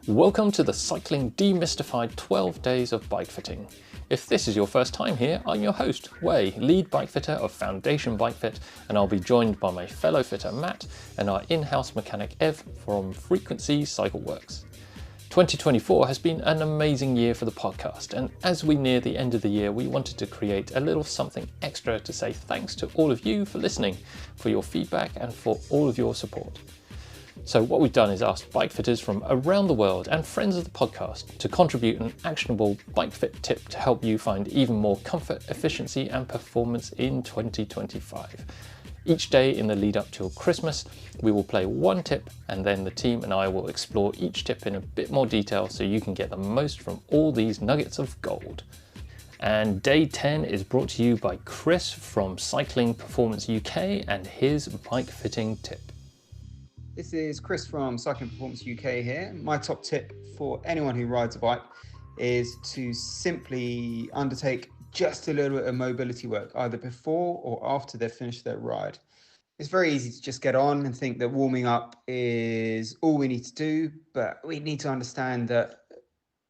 Welcome to the Cycling Demystified 12 Days of Bike Fitting. If this is your first time here, I'm your host, Wei, lead bike fitter of Foundation Bike Fit, and I'll be joined by my fellow fitter Matt and our in-house mechanic Ev from Frequency Cycle Works. 2024 has been an amazing year for the podcast, and as we near the end of the year, we wanted to create a little something extra to say thanks to all of you for listening, for your feedback and for all of your support. So what we've done is asked bike fitters from around the world and friends of the podcast to contribute an actionable bike fit tip to help you find even more comfort, efficiency and performance in 2025. Each day in the lead up till Christmas, we will play one tip and then the team and I will explore each tip in a bit more detail so you can get the most from all these nuggets of gold. And day 10 is brought to you by Chris from Cycling Performance UK and his bike fitting tip. This is Chris from Cycling Performance UK here. My top tip for anyone who rides a bike is to simply undertake just a little bit of mobility work, either before or after they've finished their ride. It's very easy to just get on and think that warming up is all we need to do, but we need to understand that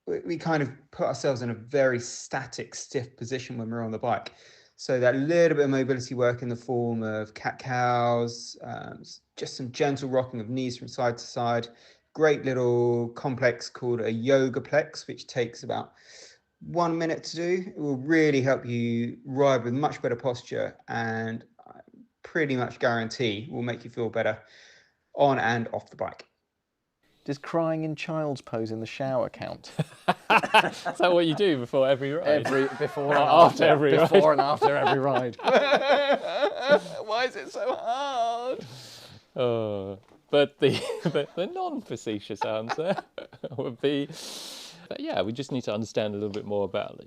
we kind of put ourselves in a very static, stiff position when we're on the bike. So that little bit of mobility work in the form of cat-cows, just some gentle rocking of knees from side to side, great little complex called a yoga-plex, which takes about 1 minute to do. It will really help you ride with much better posture and I pretty much guarantee will make you feel better on and off the bike. Does crying in child's pose in the shower count? Is that what you do before every ride? Before and after every ride. Why is it so hard? But the non-facetious answer would be, yeah, we just need to understand a little bit more about,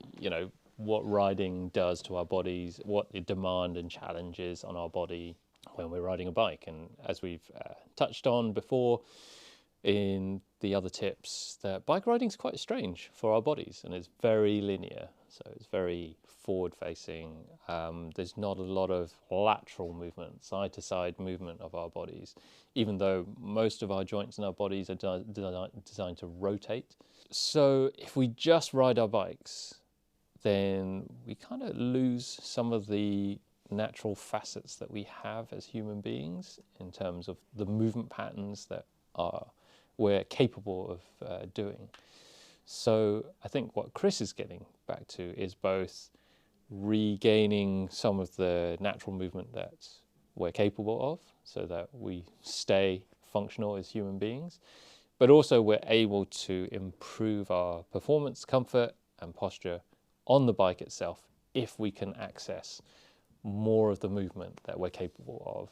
what riding does to our bodies, what the demand and challenge is on our body when we're riding a bike. And as we've touched on before, in the other tips, that bike riding is quite strange for our bodies and it's very linear, so it's very forward facing. There's not a lot of lateral movement, side to side movement of our bodies, even though most of our joints in our bodies are designed to rotate. So if we just ride our bikes, then we kind of lose some of the natural facets that we have as human beings in terms of the movement patterns that we're capable of doing. So I think what Chris is getting back to is both regaining some of the natural movement that we're capable of so that we stay functional as human beings, but also we're able to improve our performance, comfort and posture on the bike itself if we can access more of the movement that we're capable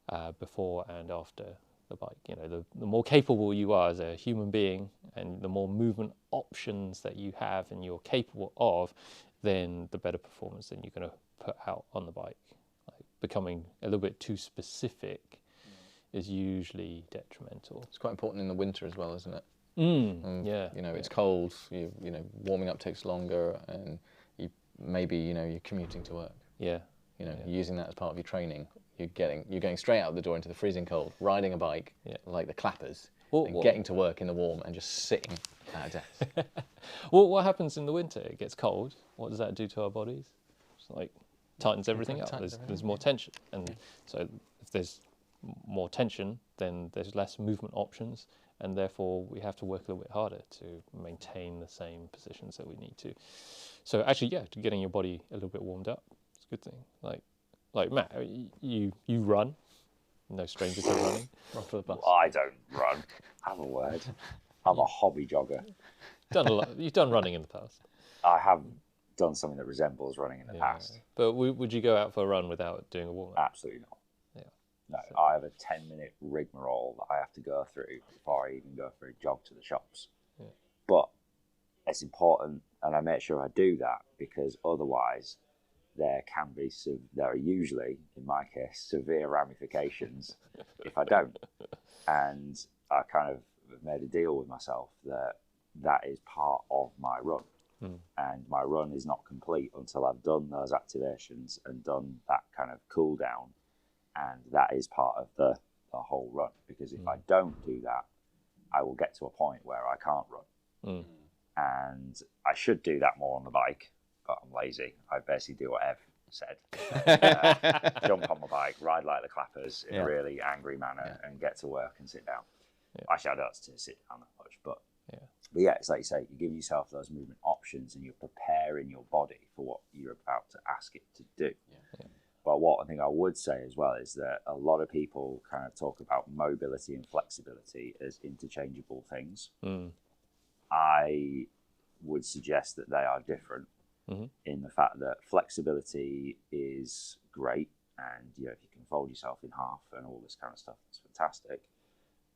of before and after the bike. The more capable you are as a human being and the more movement options that you have and you're capable of, then the better performance that you're going to put out on the bike. Becoming a little bit too specific is usually detrimental. It's quite important in the winter as well, isn't it? Yeah. It's cold, warming up takes longer and you're commuting to work. Yeah. Using that as part of your training. You're going straight out the door into the freezing cold, riding a bike like the clappers, and getting to work in the warm and just sitting at a desk. Well, what happens in the winter? It gets cold. What does that do to our bodies? It's tightens everything up. There's more tension. And so if there's more tension, then there's less movement options. And therefore we have to work a little bit harder to maintain the same positions that we need to. So actually, getting your body a little bit warmed up, it's a good thing. Like Matt, you run, no stranger to running. Off the bus. I don't run. Have a word. I'm a hobby jogger. Done a lot. You've done running in the past. I have done something that resembles running in the past. But would you go out for a run without doing a warm-up? Absolutely not. Yeah. No, I have a 10-minute rigmarole that I have to go through before I even go for a jog to the shops. Yeah. But it's important, and I make sure I do that because otherwise there are usually, in my case, severe ramifications if I don't. And I kind of made a deal with myself that is part of my run. And my run is not complete until I've done those activations and done that kind of cool down. And that is part of the whole run. Because if I don't do that, I will get to a point where I can't run. And I should do that more on the bike, but I'm lazy. I basically do what Ev said. Jump on my bike, ride like the clappers in a really angry manner, and get to work and sit down. Actually, I don't have to sit down that much, but yeah, it's like you say, you give yourself those movement options and you're preparing your body for what you're about to ask it to do. But what I think I would say as well is that a lot of people kind of talk about mobility and flexibility as interchangeable things. I would suggest that they are different in the fact that flexibility is great, and if you can fold yourself in half and all this kind of stuff, it's fantastic.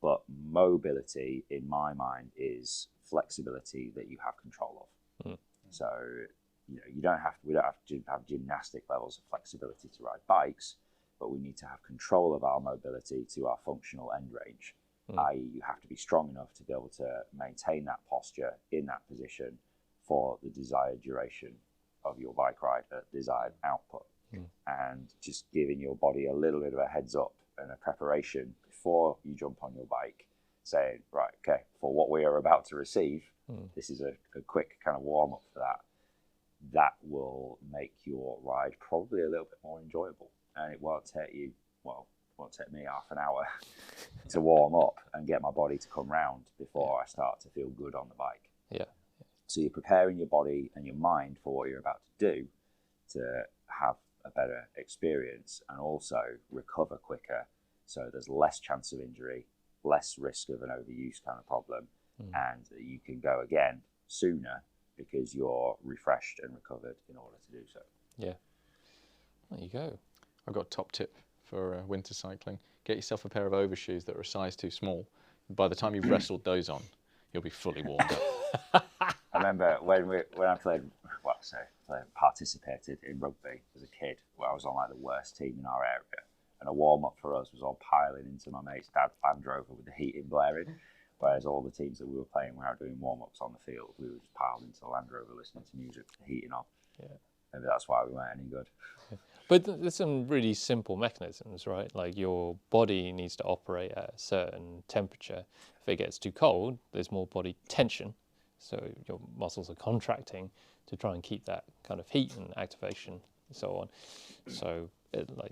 But mobility, in my mind, is flexibility that you have control of. So we don't have to have gymnastic levels of flexibility to ride bikes, but we need to have control of our mobility to our functional end range. I.e., you have to be strong enough to be able to maintain that posture in that position for the desired duration of your bike ride at desired output. And just giving your body a little bit of a heads up and a preparation before you jump on your bike, saying, right, okay, for what we are about to receive, this is a quick kind of warm-up for that. That will make your ride probably a little bit more enjoyable. And it won't take you, won't take me half an hour to warm up and get my body to come round before I start to feel good on the bike. So you're preparing your body and your mind for what you're about to do to have a better experience and also recover quicker. So there's less chance of injury, less risk of an overuse kind of problem, and you can go again sooner because you're refreshed and recovered in order to do so. There you go. I've got a top tip for winter cycling. Get yourself a pair of overshoes that are a size too small. By the time you've wrestled those on, you'll be fully warmed up. I remember when I participated in rugby as a kid, where I was on like the worst team in our area, and a warm-up for us was all piling into my mate's dad's Land Rover with the heating blaring, whereas all the teams that we were playing were out doing warm-ups on the field. We were just piled into the Land Rover listening to music, the heating on. Maybe that's why we weren't any good. But there's some really simple mechanisms, right? Like your body needs to operate at a certain temperature. If it gets too cold, there's more body tension. So your muscles are contracting to try and keep that kind of heat and activation and so on. So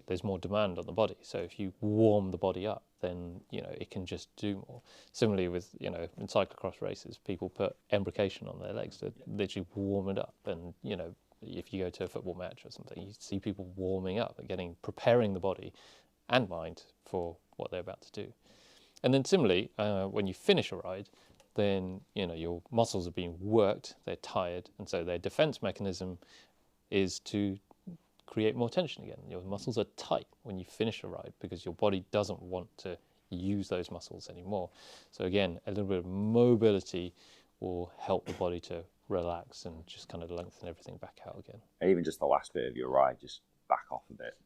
there's more demand on the body. So if you warm the body up, then it can just do more. Similarly with in cyclocross races, people put embrocation on their legs to literally warm it up. And if you go to a football match or something, you see people warming up and preparing the body and mind for what they're about to do. And then similarly, when you finish a ride, then your muscles are being worked, they're tired, and so their defense mechanism is to create more tension again. Your muscles are tight when you finish a ride because your body doesn't want to use those muscles anymore. So again, a little bit of mobility will help the body to relax and just kind of lengthen everything back out again. And even just the last bit of your ride, just back off a bit.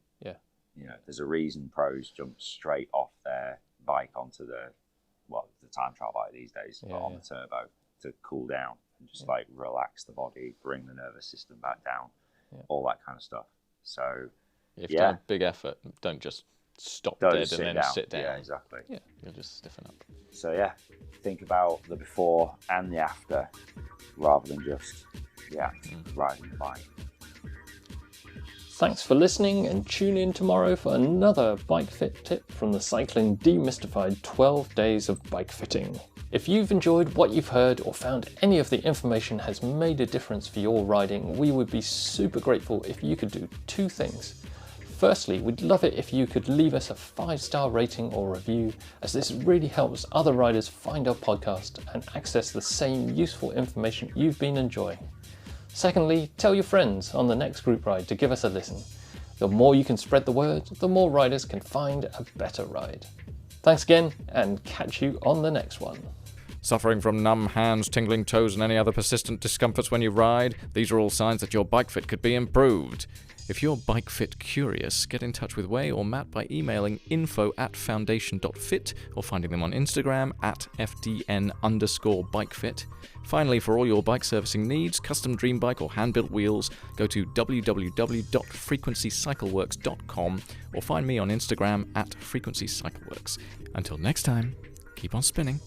There's a reason pros jump straight off their bike onto the time trial bike these days, but on the turbo to cool down and just relax the body, bring the nervous system back down, all that kind of stuff. So if you've done a big effort, don't just stop dead and then sit down. Yeah, exactly. You'll just stiffen up. So think about the before and the after rather than just riding the bike. Thanks for listening, and tune in tomorrow for another bike fit tip from the Cycling Demystified 12 Days of Bike Fitting. If you've enjoyed what you've heard or found any of the information has made a difference for your riding, we would be super grateful if you could do two things. Firstly, we'd love it if you could leave us a 5-star rating or review, as this really helps other riders find our podcast and access the same useful information you've been enjoying. Secondly, tell your friends on the next group ride to give us a listen. The more you can spread the word, the more riders can find a better ride. Thanks again, and catch you on the next one. Suffering from numb hands, tingling toes, and any other persistent discomforts when you ride? These are all signs that your bike fit could be improved. If you're bike fit curious, get in touch with Way or Matt by emailing info@foundation.fit or finding them on Instagram @FDN_bikefit. Finally, for all your bike servicing needs, custom dream bike or hand-built wheels, go to www.frequencycycleworks.com or find me on Instagram @frequencycycleworks. Until next time, keep on spinning.